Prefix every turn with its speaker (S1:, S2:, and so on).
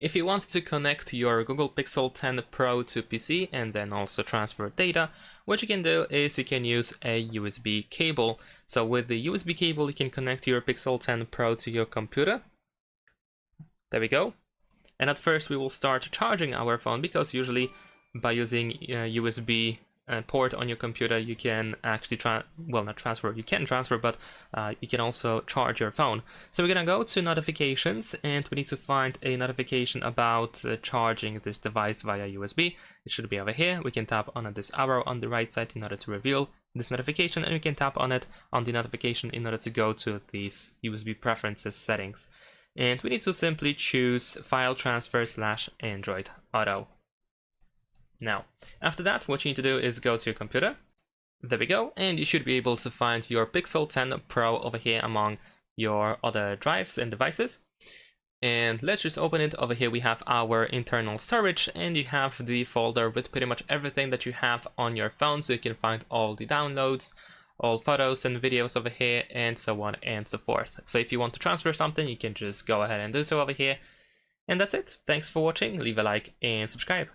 S1: If you want to connect your Google Pixel 10 Pro to PC and then also transfer data, what you can do is you can use a USB cable. So with the USB cable, you can connect your Pixel 10 Pro to your computer. There we go. And at first we will start charging our phone, because usually by using USB port on your computer, you can actually you can transfer, but you can also charge your phone. So we're gonna go to notifications, and we need to find a notification about charging this device via USB. It should be over here. We can tap on this arrow on the right side in order to reveal this notification, and we can tap on it on the notification in order to go to these USB preferences settings. And we need to simply choose file transfer / Android Auto. Now, after that, what you need to do is go to your computer. There we go, and you should be able to find your Pixel 10 Pro over here among your other drives and devices. And let's just open it. Over here we have our internal storage, and you have the folder with pretty much everything that you have on your phone, so you can find all the downloads, all photos and videos over here, and so on and so forth. So if you want to transfer something, you can just go ahead and do so over here. And that's it. Thanks for watching. Leave a like and subscribe.